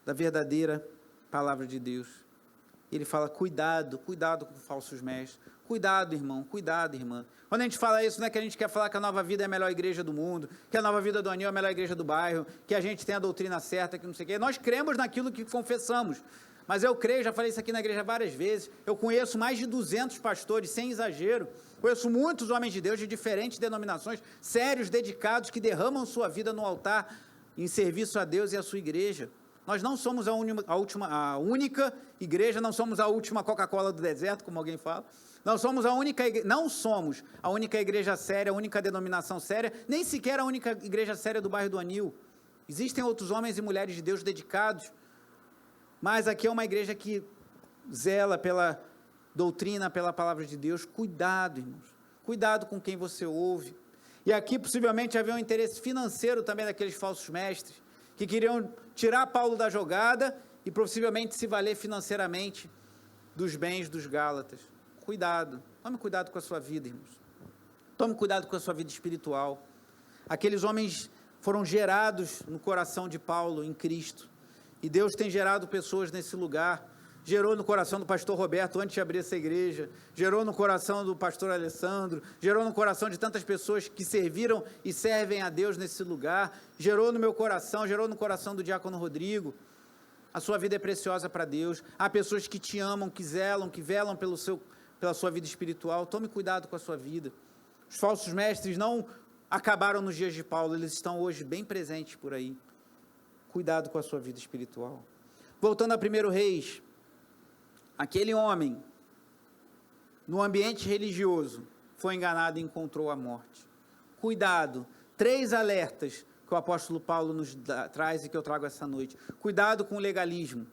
da verdadeira palavra de Deus. Ele fala, cuidado com falsos mestres. Cuidado, irmão, cuidado, irmã. Quando a gente fala isso, não é que a gente quer falar que a Nova Vida é a melhor igreja do mundo, que a Nova Vida do Anil é a melhor igreja do bairro, que a gente tem a doutrina certa, que não sei o quê. Nós cremos naquilo que confessamos. Mas eu creio, já falei isso aqui na igreja várias vezes, eu conheço mais de 200 pastores, sem exagero. Conheço muitos homens de Deus de diferentes denominações, sérios, dedicados, que derramam sua vida no altar em serviço a Deus e à sua igreja. Nós não somos a única igreja, não somos a última Coca-Cola do deserto, como alguém fala. Não somos a única igreja séria, a única denominação séria, nem sequer a única igreja séria do bairro do Anil. Existem outros homens e mulheres de Deus dedicados, mas aqui é uma igreja que zela pela doutrina, pela palavra de Deus. Cuidado, irmãos, cuidado com quem você ouve. E aqui possivelmente havia um interesse financeiro também daqueles falsos mestres, que queriam tirar Paulo da jogada e possivelmente se valer financeiramente dos bens dos Gálatas. Cuidado, tome cuidado com a sua vida, irmãos. Tome cuidado com a sua vida espiritual. Aqueles homens foram gerados no coração de Paulo em Cristo. E Deus tem gerado pessoas nesse lugar. Gerou no coração do pastor Roberto antes de abrir essa igreja. Gerou no coração do pastor Alessandro. Gerou no coração de tantas pessoas que serviram e servem a Deus nesse lugar. Gerou no meu coração, gerou no coração do diácono Rodrigo. A sua vida é preciosa para Deus. Há pessoas que te amam, que zelam, que velam pela sua vida espiritual. Tome cuidado com a sua vida. Os falsos mestres não acabaram nos dias de Paulo, eles estão hoje bem presentes por aí. Cuidado com a sua vida espiritual. Voltando a 1 Reis, aquele homem, no ambiente religioso, foi enganado e encontrou a morte. Cuidado, 3 alertas que o apóstolo Paulo nos traz e que eu trago essa noite. Cuidado com o legalismo.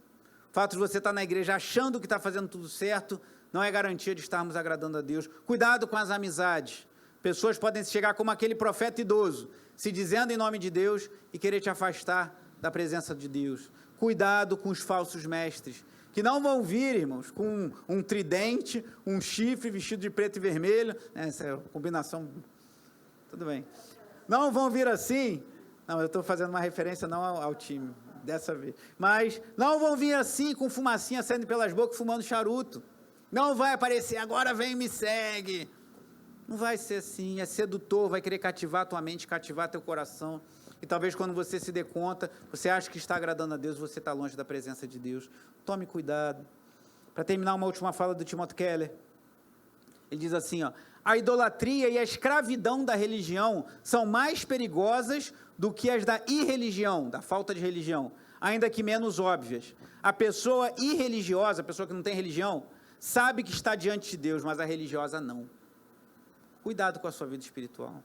O fato de você estar na igreja achando que está fazendo tudo certo, não é garantia de estarmos agradando a Deus. Cuidado com as amizades. Pessoas podem chegar como aquele profeta idoso, se dizendo em nome de Deus e querer te afastar da presença de Deus. Cuidado com os falsos mestres, que não vão vir, irmãos, com um tridente, um chifre vestido de preto e vermelho, essa é a combinação, tudo bem, não vão vir assim, não, eu estou fazendo uma referência não ao time, dessa vez, mas não vão vir assim, com fumacinha saindo pelas bocas, fumando charuto, não vai aparecer, agora vem e me segue, não vai ser assim, é sedutor, vai querer cativar a tua mente, cativar teu coração, e talvez quando você se dê conta, você acha que está agradando a Deus, você está longe da presença de Deus. Tome cuidado. Para terminar, uma última fala do Timothy Keller. Ele diz assim, ó, a idolatria e a escravidão da religião são mais perigosas do que as da irreligião, da falta de religião, ainda que menos óbvias. A pessoa irreligiosa, a pessoa que não tem religião, sabe que está diante de Deus, mas a religiosa não. Cuidado com a sua vida espiritual.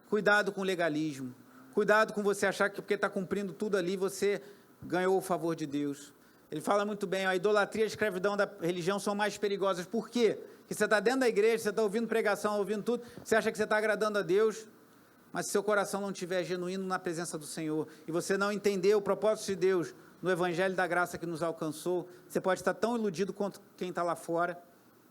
Cuidado com o legalismo. Cuidado com você achar que porque está cumprindo tudo ali, você ganhou o favor de Deus. Ele fala muito bem, a idolatria e a escravidão da religião são mais perigosas. Por quê? Porque você está dentro da igreja, você está ouvindo pregação, ouvindo tudo, você acha que você está agradando a Deus, mas se seu coração não estiver genuíno na presença do Senhor, e você não entender o propósito de Deus no Evangelho da Graça que nos alcançou, você pode estar tão iludido quanto quem está lá fora,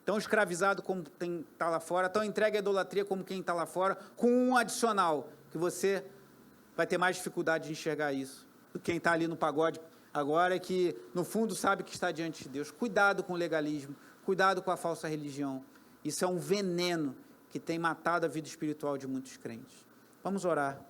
tão escravizado como quem está lá fora, tão entregue à idolatria como quem está lá fora, com um adicional, que você vai ter mais dificuldade de enxergar isso, do que quem está ali no pagode agora, que no fundo sabe que está diante de Deus. Cuidado com o legalismo, cuidado com a falsa religião, isso é um veneno que tem matado a vida espiritual de muitos crentes. Vamos orar.